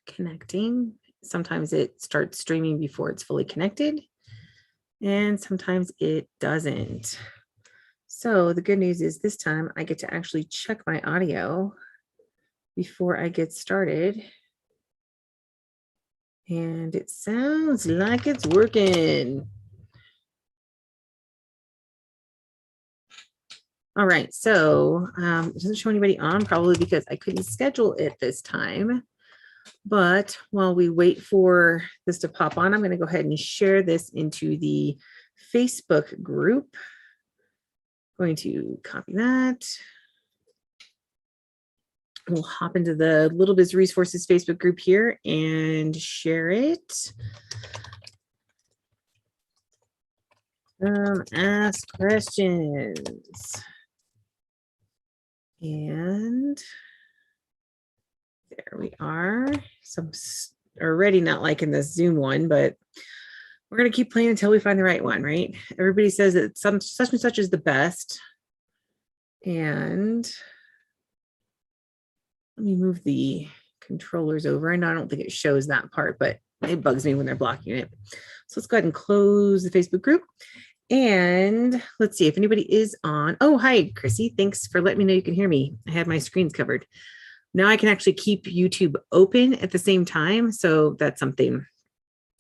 connecting. Sometimes it starts streaming before it's fully connected, and sometimes it doesn't. So the good news is this time I get to actually check my audio before I get started. And it sounds like it's working. All right, so it doesn't show anybody on, probably because I couldn't schedule it this time. But while we wait for this to pop on, I'm going to go ahead and share this into the Facebook group. Going to copy that. We'll hop into the Little Biz Resources Facebook group here and share it. Ask questions. And there we are. Some already not liking this Zoom one, but we're going to keep playing until we find the right one, right? Everybody says that such and such is the best. And let me move the controllers over. I know I don't think it shows that part, but it bugs me when they're blocking it. So let's go ahead and close the Facebook group. And let's see if anybody is on. Oh, hi, Chrissy. Thanks for letting me know you can hear me. I had my screens covered. Now I can actually keep YouTube open at the same time. So that's something.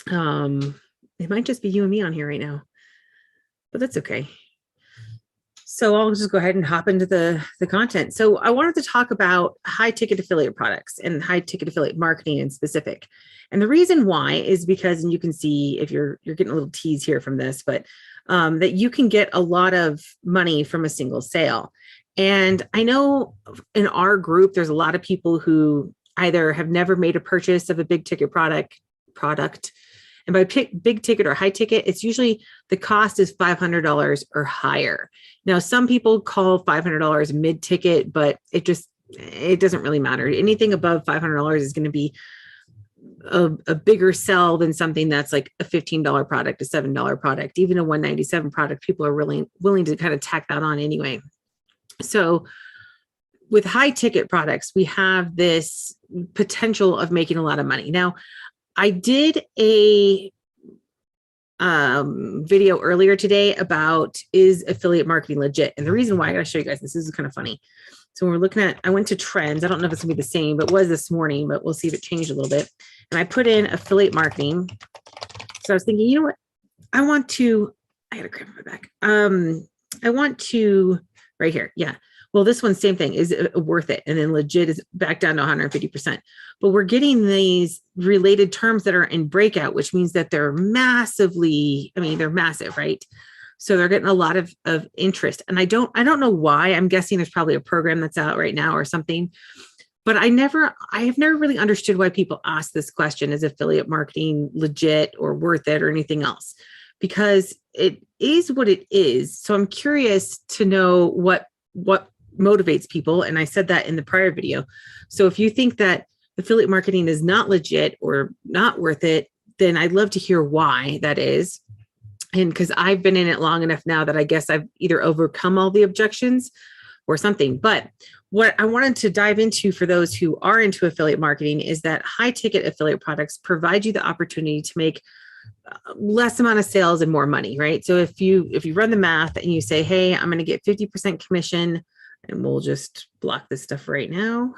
It might just be you and me on here right now, but that's okay. So I'll just go ahead and hop into the content. So I wanted to talk about high ticket affiliate products and high ticket affiliate marketing in specific. And the reason why is because, and you can see if you're getting a little tease here from this, but that you can get a lot of money from a single sale. And I know in our group, there's a lot of people who either have never made a purchase of a big ticket product. And by big ticket or high ticket, it's usually the cost is $500 or higher. Now, some people call $500 mid ticket, but it doesn't really matter. Anything above $500 is going to be a bigger sell than something that's like a $15 product, a $7 product, even a $197 product. People are really willing to kind of tack that on anyway. So with high ticket products, we have this potential of making a lot of money. Now, I did a video earlier today about, is affiliate marketing legit? And the reason why, I got to show you guys, this is kind of funny. So when we're looking at, I went to trends. I don't know if it's gonna be the same, but it was this morning, but we'll see if it changed a little bit. And I put in affiliate marketing. So I was thinking, you know what? I gotta grab my back. I want to, right here. Yeah. Well, this one, same thing. Is it worth it? And then legit is back down to 150%. But we're getting these related terms that are in breakout, which means that they're massively, they're massive, right? So they're getting a lot of interest. And I don't know why. I'm guessing there's probably a program that's out right now or something. But I have never really understood why people ask this question, is affiliate marketing legit or worth it or anything else? Because it is what it is. So I'm curious to know what motivates people. And I said that in the prior video. So if you think that affiliate marketing is not legit or not worth it, then I'd love to hear why that is. And because I've been in it long enough now that I guess I've either overcome all the objections or something. But what I wanted to dive into for those who are into affiliate marketing is that high ticket affiliate products provide you the opportunity to make less amount of sales and more money, right? So if you run the math and you say, hey, I'm going to get 50% commission, and we'll just block this stuff right now.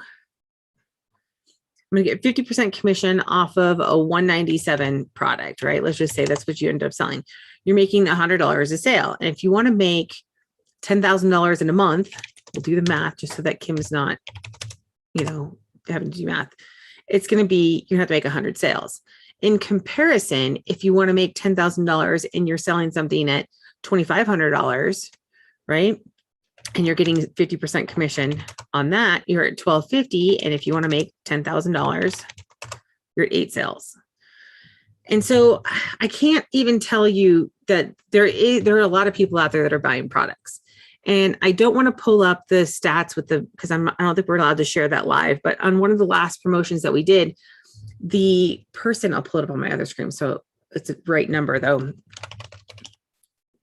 I'm going to get 50% commission off of a $197 product, right? Let's just say that's what you end up selling. You're making $100 a sale. And if you want to make $10,000 in a month, we'll do the math just so that Kim's not, having to do math. It's going to be, you have to make 100 sales. In comparison, if you want to make $10,000 and you're selling something at $2,500, right? And you're getting 50% commission on that, you're at $1,250. And if you want to make $10,000, you're at 8 sales. And so I can't even tell you that there are a lot of people out there that are buying products. And I don't want to pull up the stats because I don't think we're allowed to share that live, but on one of the last promotions that we did, the person, I'll pull it up on my other screen. So it's a right number though.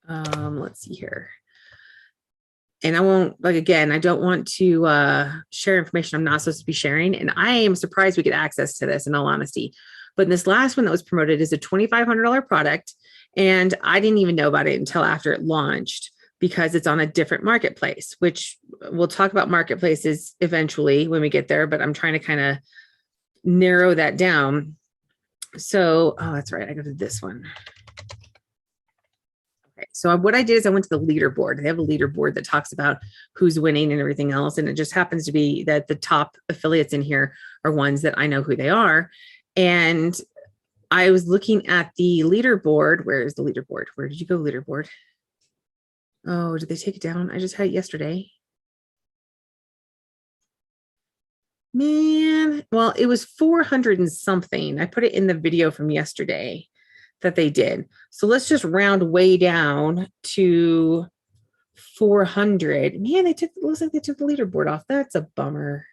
Let's see here. and I won't, like, again, I don't want to share information I'm not supposed to be sharing. And I am surprised we get access to this, in all honesty. But in this last one that was promoted is a $2,500 product. And I didn't even know about it until after it launched, because it's on a different marketplace, which we'll talk about marketplaces eventually when we get there. But I'm trying to kind of narrow that down. So, oh, that's right. I go to this one. Okay. So what I did is I went to the leaderboard. They have a leaderboard that talks about who's winning and everything else. And it just happens to be that the top affiliates in here are ones that I know who they are. And I was looking at the leaderboard. Where is the leaderboard? Where did you go, leaderboard? Oh, did they take it down? I just had it yesterday. Man, well, it was 400 and something. I put it in the video from yesterday that they did. So let's just round way down to 400. Man, looks like they took the leaderboard off. That's a bummer.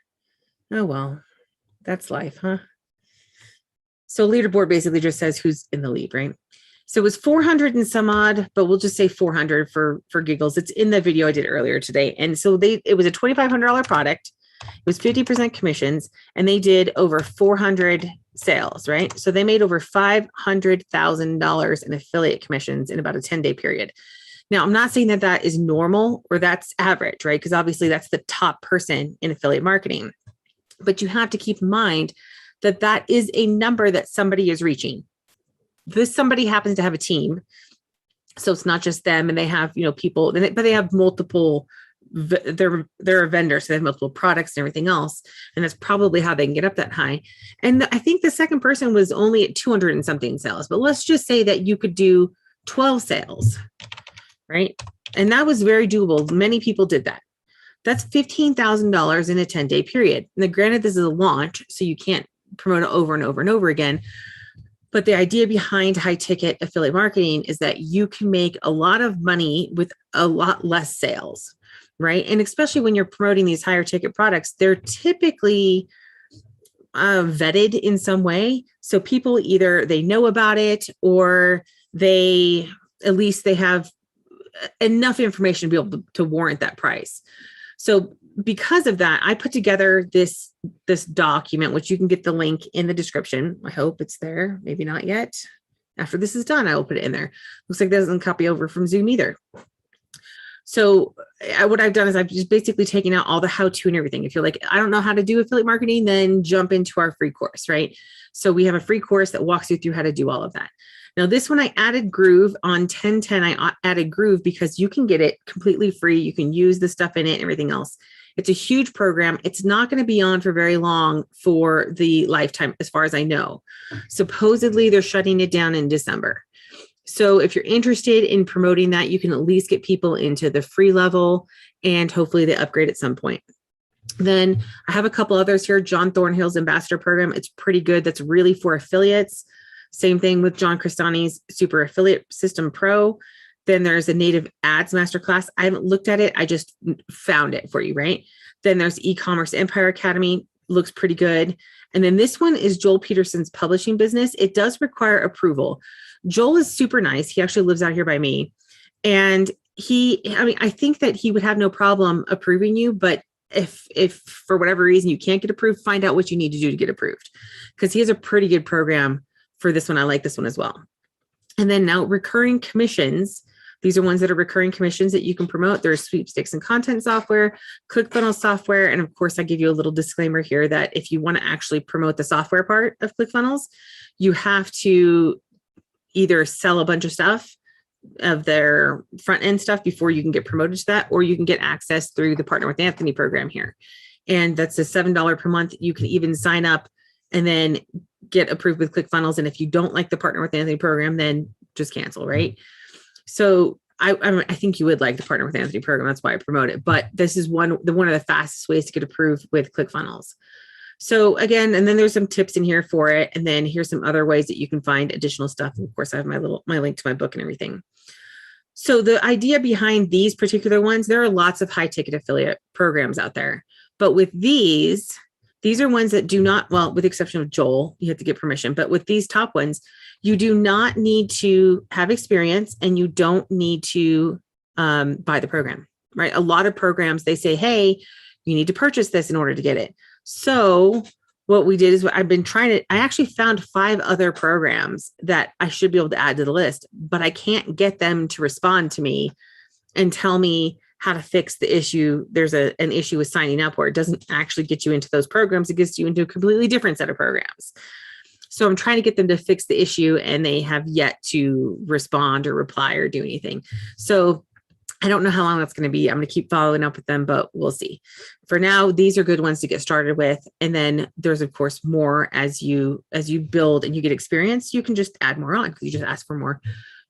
Oh, well, that's life, huh? So leaderboard basically just says who's in the lead, right? So it was 400 and some odd, but we'll just say 400 for giggles. It's in the video I did earlier today. And so it was a $2,500 product. It was 50% commissions, and they did over 400 sales, right? So they made over $500,000 in affiliate commissions in about a 10-day period. Now, I'm not saying that that is normal or that's average, right? Because obviously that's the top person in affiliate marketing. But you have to keep in mind that that is a number that somebody is reaching. This somebody happens to have a team. So it's not just them, and they have, people, but they have multiple, they're a vendor, so they have multiple products and everything else. And that's probably how they can get up that high. And I think the second person was only at 200 and something sales, but let's just say that you could do 12 sales, right? And that was very doable. Many people did that. That's $15,000 in a 10-day period. Now, granted, this is a launch, so you can't promote it over and over and over again. But the idea behind high ticket affiliate marketing is that you can make a lot of money with a lot less sales, right? And especially when you're promoting these higher ticket products, they're typically vetted in some way. So people either they know about it, or at least they have enough information to be able to warrant that price. So because of that, I put together this document, which you can get the link in the description. I hope it's there. Maybe not yet. After this is done, I will put it in there. Looks like that doesn't copy over from Zoom either. So what I've done is I've just basically taken out all the how-to and everything. If you're like, I don't know how to do affiliate marketing, then jump into our free course, right? So we have a free course that walks you through how to do all of that. Now, this one I added Groove on 1010. I added Groove because you can get it completely free. You can use the stuff in it and everything else. It's a huge program. It's not going to be on for very long for the lifetime, as far as I know. Supposedly, they're shutting it down in December. So if you're interested in promoting that, you can at least get people into the free level, and hopefully they upgrade at some point. Then I have a couple others here. John Thornhill's Ambassador Program. It's pretty good. That's really for affiliates. Same thing with John Crestani's Super Affiliate System Pro. Then there's a Native Ads Masterclass. I haven't looked at it. I just found it for you, right? Then there's E-commerce Empire Academy. Looks pretty good. And then this one is Joel Peterson's publishing business. It does require approval. Joel is super nice. He actually lives out here by me. And I think that he would have no problem approving you, but if for whatever reason you can't get approved, find out what you need to do to get approved, because he has a pretty good program for this one. I like this one as well. And then now recurring commissions. These are ones that are recurring commissions that you can promote. There's sweepstakes and content software, ClickFunnels software. And of course, I give you a little disclaimer here that if you want to actually promote the software part of ClickFunnels, you have to either sell a bunch of stuff of their front end stuff before you can get promoted to that, or you can get access through the Partner with Anthony program here. And that's a $7 per month. You can even sign up and then get approved with ClickFunnels. And if you don't like the Partner with Anthony program, then just cancel, right? So I think you would like the Partner with Anthony program. That's why I promote it. But this is one of the fastest ways to get approved with ClickFunnels. So again, and then there's some tips in here for it. And then here's some other ways that you can find additional stuff. And of course, I have my link to my book and everything. So the idea behind these particular ones, there are lots of high ticket affiliate programs out there. But with these are ones that do not, well, with the exception of Joel, you have to get permission. But with these top ones, you do not need to have experience, and you don't need to buy the program. right? A lot of programs, they say, hey, you need to purchase this in order to get it. So what we did is I actually found 5 other programs that I should be able to add to the list, but I can't get them to respond to me and tell me how to fix the issue. There's an issue with signing up where it doesn't actually get you into those programs. It gets you into a completely different set of programs. So I'm trying to get them to fix the issue and they have yet to respond or reply or do anything. So I don't know how long that's going to be. I'm going to keep following up with them, but we'll see. For now, these are good ones to get started with. And then there's, of course, more as you build and you get experience, you can just add more on because you just ask for more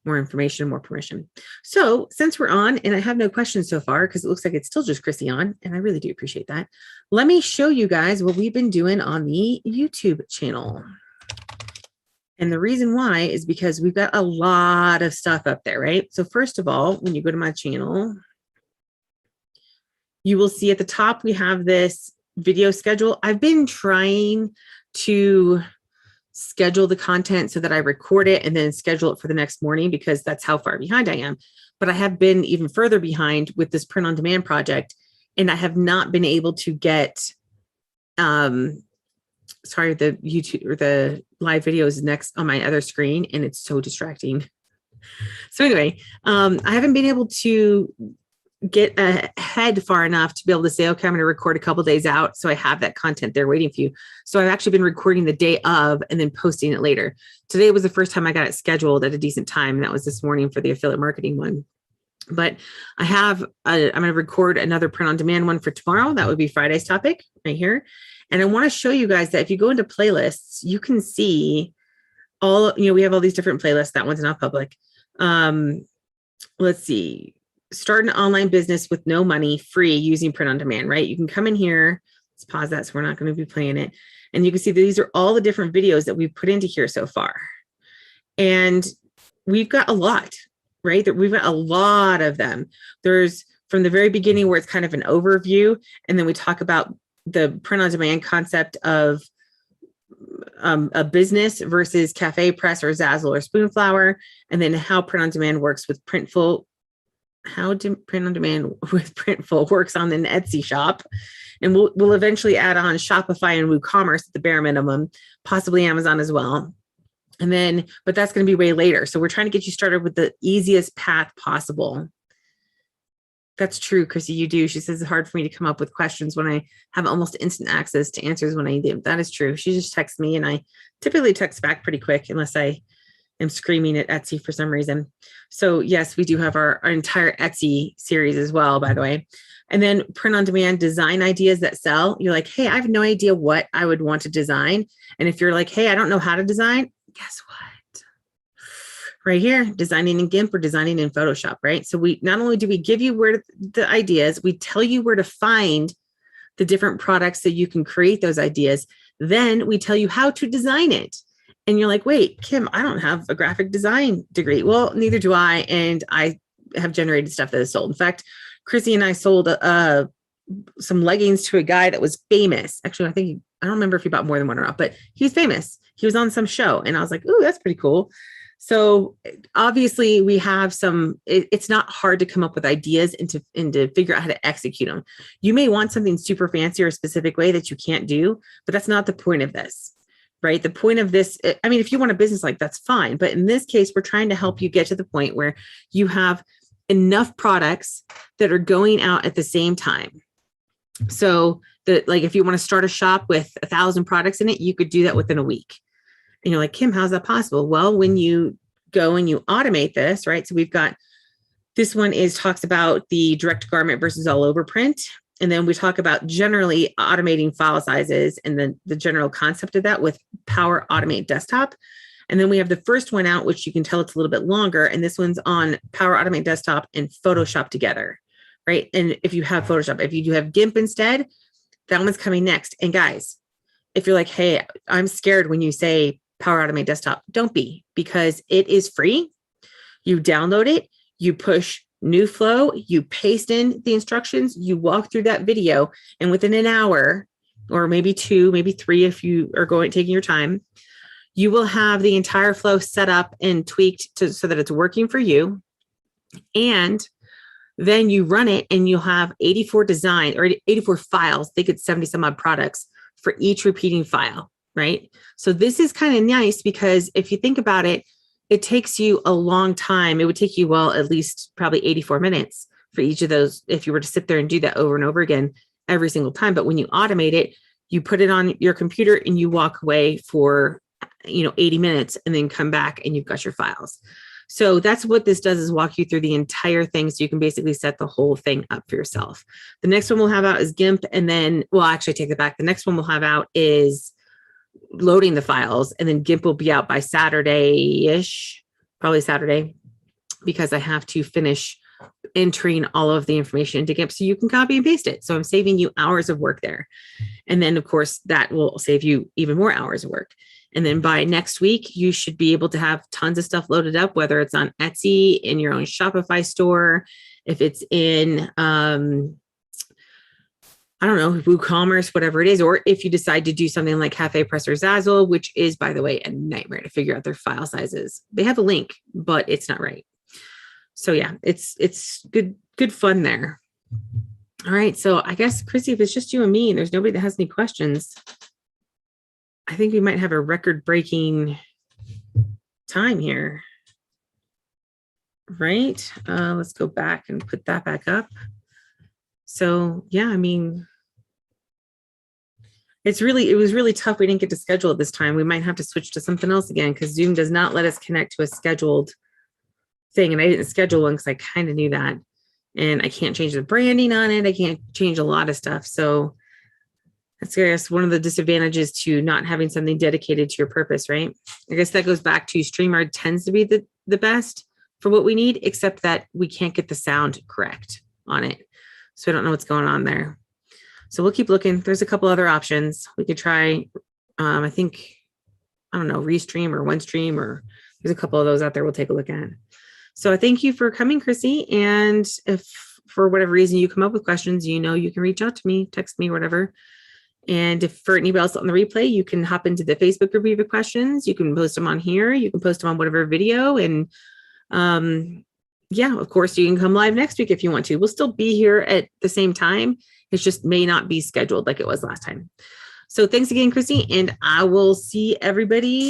information, more permission. So since we're on, and I have no questions so far, because it looks like it's still just Chrissy on, and I really do appreciate that. Let me show you guys what we've been doing on the YouTube channel. And the reason why is because we've got a lot of stuff up there, right? So first of all, when you go to my channel, you will see at the top, we have this video schedule. I've been trying to schedule the content so that I record it and then schedule it for the next morning because that's how far behind I am. But I have been even further behind with this print on demand project. And I have not been able to get, the YouTube or the live video is next on my other screen and it's so distracting. So anyway, I haven't been able to get ahead far enough to be able to say, okay, I'm going to record a couple of days out. So I have that content there waiting for you. So I've actually been recording the day of and then posting it later. Today was the first time I got it scheduled at a decent time. And that was this morning for the affiliate marketing one. But I'm going to record another print on demand one for tomorrow. That would be Friday's topic right here. And I want to show you guys that if you go into playlists, you can see we have all these different playlists. That one's not public. Let's see. Start an online business with no money, free, using print on demand, right? You can come in here. Let's pause that so we're not going to be playing it. And you can see that these are all the different videos that we've put into here so far. And we've got a lot, right? That we've got a lot of them. There's from the very beginning where it's kind of an overview. And then we talk about the print on demand concept of a business versus cafe press or Zazzle or Spoonflower. And then how print on demand works with Printful. How print on demand with Printful works on an Etsy shop. And we'll eventually add on Shopify and WooCommerce at the bare minimum, possibly Amazon as well. And then, but that's going to be way later. So we're trying to get you started with the easiest path possible. That's true, Chrissy, you do. She says it's hard for me to come up with questions when I have almost instant access to answers when I need them. That is true. She just texts me and I typically text back pretty quick unless I am screaming at Etsy for some reason. So yes, we do have our entire Etsy series as well, by the way. And then print on demand design ideas that sell. You're like, hey, I have no idea what I would want to design. And if you're like, hey, I don't know how to design, guess what? Right here, designing in GIMP or designing in Photoshop, right? So we not only do we give you where the ideas, we tell you where to find the different products so you can create those ideas. Then we tell you how to design it. And you're like, wait, Kim, I don't have a graphic design degree. Well, neither do I. And I have generated stuff that is sold. In fact, Chrissy and I sold some leggings to a guy that was famous. Actually, I don't remember if he bought more than one or not, but he was famous. He was on some show. And I was like, ooh, that's pretty cool. So obviously we have it's not hard to come up with ideas and to figure out how to execute them. You may want something super fancy or a specific way that you can't do, but that's not the point of this. Right? The point of this, I mean, if you want a business like that's fine. But in this case, we're trying to help you get to the point where you have enough products that are going out at the same time. So that like, if you want to start a shop with 1,000 products in it, you could do that within a week. And you're like, Kim, how's that possible? Well, when you go and you automate this, right? So we've got, this one talks about the direct garment versus all over print. And then we talk about generally automating file sizes and then the general concept of that with Power Automate Desktop. And then we have the first one out, which you can tell it's a little bit longer. And this one's on Power Automate Desktop and Photoshop together, right? And if you have Photoshop, if you do have GIMP instead, that one's coming next. And guys, if you're like, hey, I'm scared when you say Power Automate Desktop, don't be, because it is free. You download it, you push new flow, you paste in the instructions, you walk through that video, and within an hour, or maybe 2, maybe 3, if you are taking your time, you will have the entire flow set up and tweaked so that it's working for you. And Then you run it and you'll have 84 design or 84 files. They get 70 some odd products for each repeating file, right? So this is kind of nice because if you think about it, it takes you a long time. It would take you, well, at least probably 84 minutes for each of those if you were to sit there and do that over and over again every single time. But when you automate it, you put it on your computer and you walk away for 80 minutes and then come back and you've got your files. So that's what this does, is walk you through the entire thing. So you can basically set the whole thing up for yourself. The next one we'll have out is GIMP. And then, well, actually take it back. The next one we'll have out is loading the files, and then GIMP will be out by Saturday-ish, probably Saturday, because I have to finish entering all of the information into GIMP so you can copy and paste it. So I'm saving you hours of work there. And then of course that will save you even more hours of work. And then by next week, you should be able to have tons of stuff loaded up, whether it's on Etsy, in your own Shopify store, if it's in, I don't know, WooCommerce, whatever it is, or if you decide to do something like Cafe Press or Zazzle, which is, by the way, a nightmare to figure out their file sizes. They have a link, but it's not right. So yeah, it's good fun there. All right. So I guess, Chrissy, if it's just you and me and there's nobody that has any questions, I think we might have a record-breaking time here. Right? Let's go back and put that back up. So yeah, I mean, it was really tough. We didn't get to schedule it this time. We might have to switch to something else again because Zoom does not let us connect to a scheduled thing. And I didn't schedule one because I kind of knew that. And I can't change the branding on it. I can't change a lot of stuff. So that's, I guess, one of the disadvantages to not having something dedicated to your purpose, right? I guess that goes back to StreamYard tends to be the best for what we need, except that we can't get the sound correct on it. So I don't know what's going on there. So we'll keep looking. There's a couple other options. We could try, I think, I don't know, Restream or OneStream, or there's a couple of those out there we'll take a look at. So I thank you for coming, Chrissy. And if for whatever reason you come up with questions, you can reach out to me, text me, whatever. And if for anybody else on the replay, you can hop into the Facebook group of your questions. You can post them on here. You can post them on whatever video. And yeah, of course, you can come live next week if you want to. We'll still be here at the same time. It just may not be scheduled like it was last time. So thanks again, Chrissy. And I will see everybody